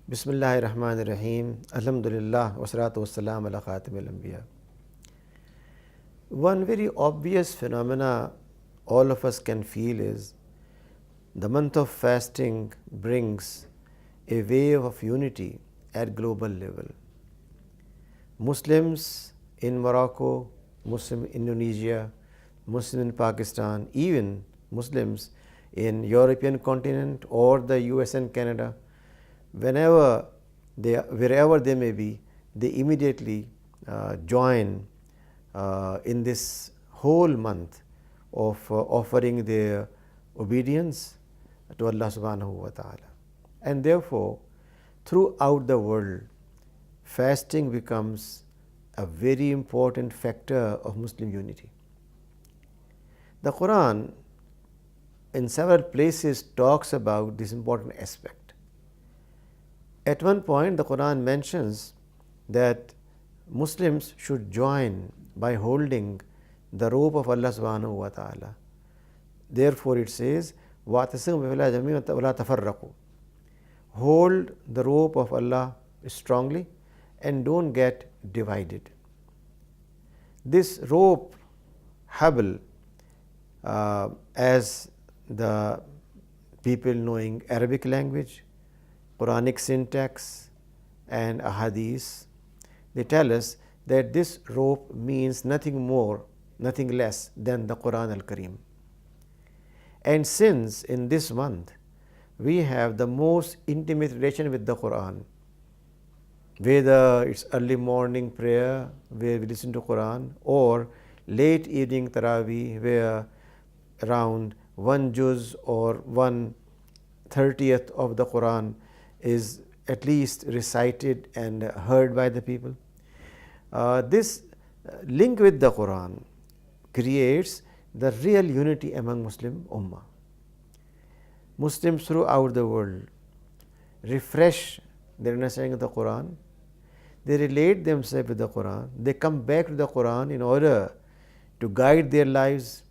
Bismillahirrahmanirrahim. Alhamdulillah. Wassalatu wassalam ala khatimil anbiya. One very obvious phenomena all of us can feel is the month of fasting brings a wave of unity at global level. Muslims in Morocco, Muslim in Indonesia, Muslim in Pakistan, even Muslims in European continent or the US and Canada, wherever they may be, they immediately join in this whole month of offering their obedience to Allah subhanahu wa ta'ala. And therefore, throughout the world, fasting becomes a very important factor of Muslim unity. The Quran in several places talks about this important aspect. At one point, the Quran mentions that Muslims should join by holding the rope of Allah subhanahu wa ta'ala. Therefore, it says, وَاعْتَصِمُوا بِاللَّهِ جَمِيعًا وَلَا تَفَرَّقُوا. Hold the rope of Allah strongly and don't get divided. This rope, habl, as the people knowing Arabic language, Quranic syntax and ahadith, they tell us that this rope means nothing more, nothing less than the Quran al-Kareem. And since in this month we have the most intimate relation with the Quran, whether it's early morning prayer where we listen to Quran or late evening Taraweeh where around 1 juz or 1/30th of the Quran is at least recited and heard by the people. This link with the Quran creates the real unity among Muslim Ummah. Muslims throughout the world refresh their understanding of the Quran. They relate themselves with the Quran. They come back to the Quran in order to guide their lives,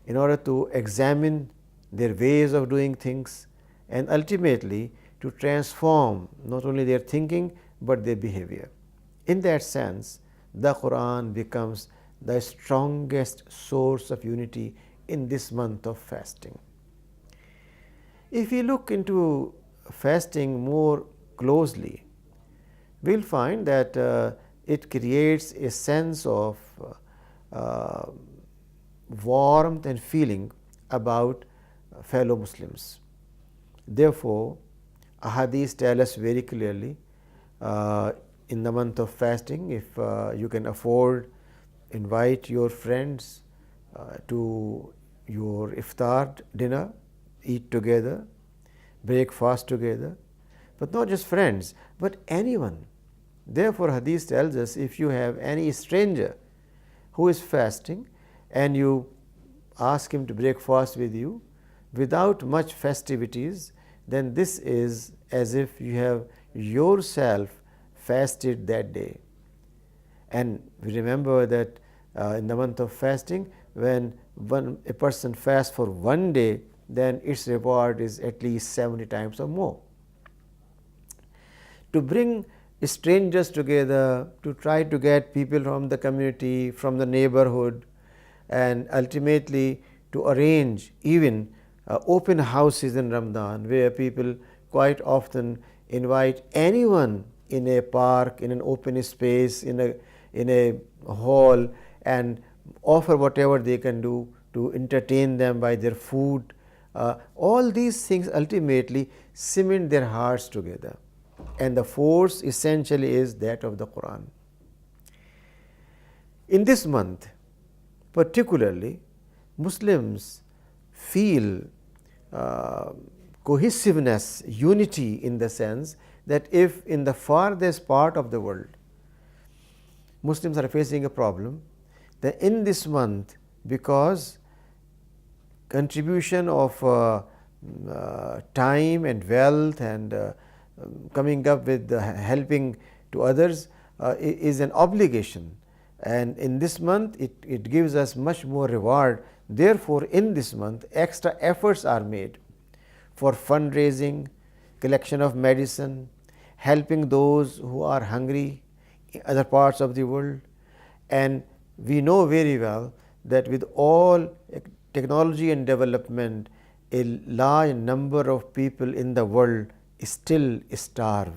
in order to examine their ways of doing things, and ultimately to transform not only their thinking but their behavior. In that sense, the Quran becomes the strongest source of unity in this month of fasting. If we look into fasting more closely, we'll find that it creates a sense of warmth and feeling about fellow Muslims. Therefore, ahadith tell us very clearly in the month of fasting, if you can afford, invite your friends to your iftar dinner, eat together, break fast together, but not just friends, but anyone. Therefore, hadith tells us if you have any stranger who is fasting and you ask him to break fast with you without much festivities, then this is as if you have yourself fasted that day. And we remember that in the month of fasting, when a person fasts for 1 day, then its reward is at least 70 times or more. To bring strangers together, to try to get people from the community, from the neighborhood, and ultimately to arrange even open houses in Ramadan where people quite often invite anyone in a park, in an open space, in a hall, and offer whatever they can do to entertain them by their food. All these things ultimately cement their hearts together, and the force essentially is that of the Quran. In this month particularly, Muslims feel cohesiveness, unity, in the sense that if in the farthest part of the world Muslims are facing a problem, then in this month, because contribution of time and wealth and coming up with helping to others is an obligation, and in this month it gives us much more reward. Therefore, in this month extra efforts are made for fundraising, collection of medicine, helping those who are hungry in other parts of the world. And we know very well that with all technology and development, a large number of people in the world still starve,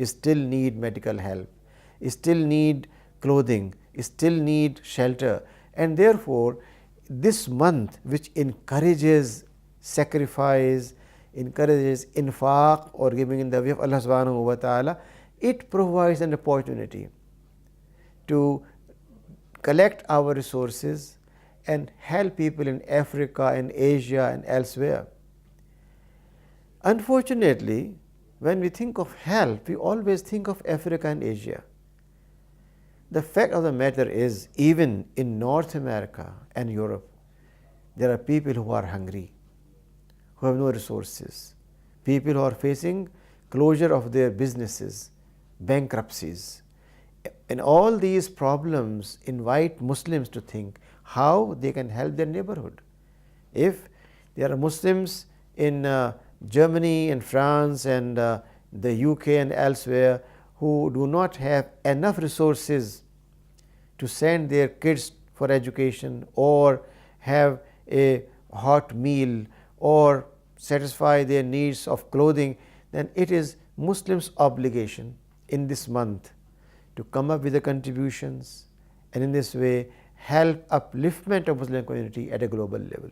still need medical help, still need clothing, still need shelter. And therefore, this month, which encourages sacrifice, encourages infaq or giving in the way of Allah subhanahu wa ta'ala, it provides an opportunity to collect our resources and help people in Africa and Asia and elsewhere. Unfortunately, when we think of help, we always think of Africa and Asia. The fact of the matter is, even in North America and Europe, there are people who are hungry, who have no resources, people who are facing closure of their businesses, bankruptcies. And all these problems invite Muslims to think how they can help their neighborhood. If there are Muslims in Germany and France and the UK and elsewhere who do not have enough resources to send their kids for education or have a hot meal or satisfy their needs of clothing, then it is Muslims' obligation in this month to come up with the contributions and in this way help upliftment of Muslim community at a global level.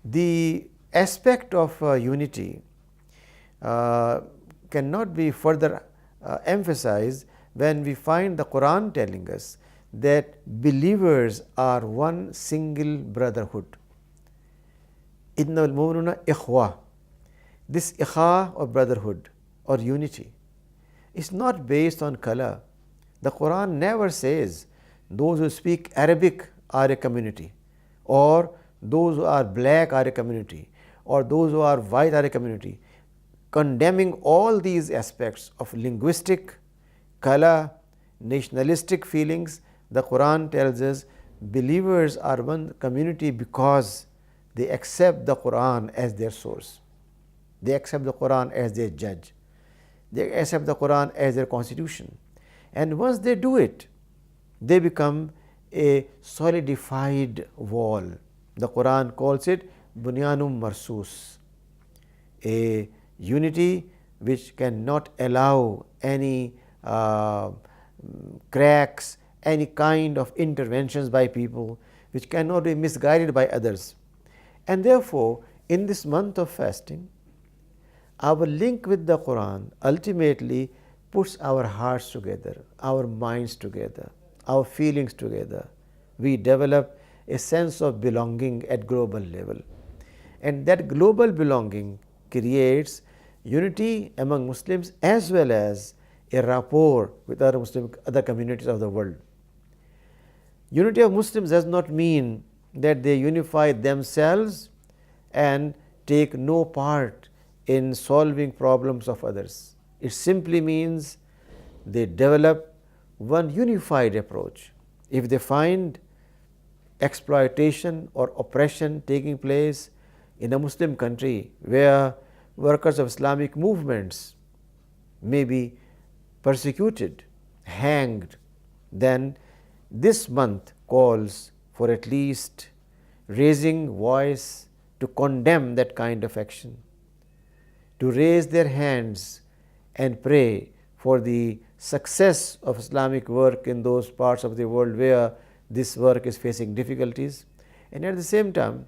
The aspect of unity cannot be further emphasized when we find the Quran telling us that believers are one single brotherhood. Inna al-mu'minuna ikhwa. This ikha or brotherhood or unity is not based on color. The Quran never says those who speak Arabic are a community, or those who are black are a community, or those who are white are a community. Condemning all these aspects of linguistic, color, nationalistic feelings, the Quran tells us believers are one community because they accept the Quran as their source. They accept the Quran as their judge. They accept the Quran as their constitution. And once they do it, they become a solidified wall. The Quran calls it bunyanum marsus, a unity which cannot allow any cracks, any kind of interventions by people, which cannot be misguided by others. And therefore, in this month of fasting, our link with the Quran ultimately puts our hearts together, our minds together, our feelings together. We develop a sense of belonging at global level. And that global belonging creates unity among Muslims as well as a rapport with other communities of the world. Unity of Muslims does not mean that they unify themselves and take no part in solving problems of others. It simply means they develop one unified approach. If they find exploitation or oppression taking place in a Muslim country where workers of Islamic movements may be persecuted, hanged, then this month calls for at least raising voice to condemn that kind of action, to raise their hands and pray for the success of Islamic work in those parts of the world where this work is facing difficulties, and at the same time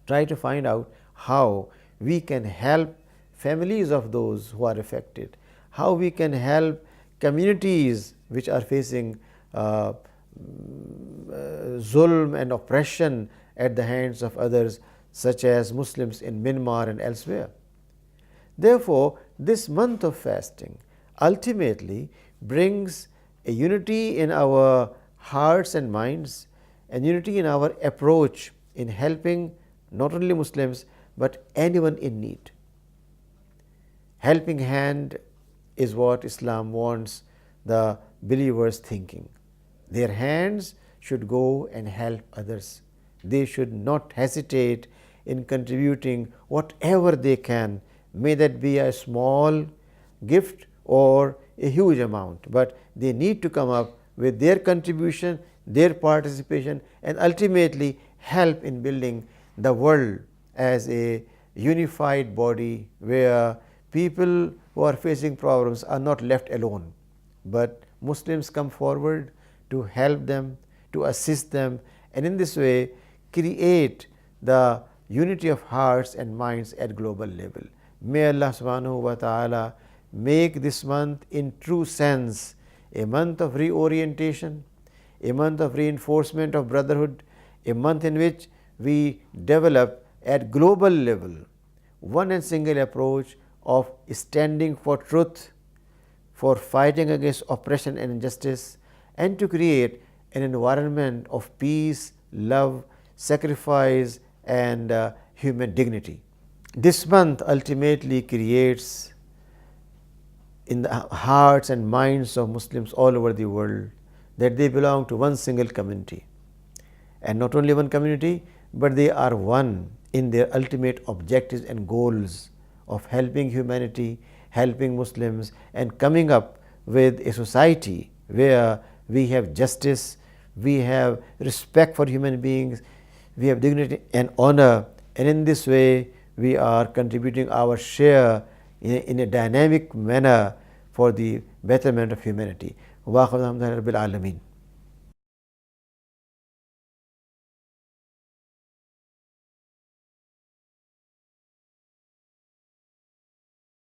try to find out how we can help families of those who are affected, how we can help communities which are facing zulm and oppression at the hands of others, such as Muslims in Myanmar and elsewhere. Therefore, this month of fasting ultimately brings a unity in our hearts and minds, and unity in our approach in helping not only Muslims but anyone in need. Helping hand is what Islam wants the believers thinking. Their hands should go and help others. They should not hesitate in contributing whatever they can, may that be a small gift or a huge amount, but they need to come up with their contribution, their participation, and ultimately help in building the world as a unified body where people who are facing problems are not left alone, but Muslims come forward to help them, to assist them, and in this way create the unity of hearts and minds at global level. May Allah subhanahu wa ta'ala make this month in true sense a month of reorientation, a month of reinforcement of brotherhood, a month in which we develop at global level one and single approach of standing for truth, for fighting against oppression and injustice, and to create an environment of peace, love, sacrifice, and human dignity. This month ultimately creates in the hearts and minds of Muslims all over the world that they belong to one single community, and not only one community, but they are one in their ultimate objectives and goals of helping humanity, helping Muslims, and coming up with a society where we have justice, we have respect for human beings, we have dignity and honor, and in this way we are contributing our share in a dynamic manner for the betterment of humanity. Wa akhir rabbil alamin.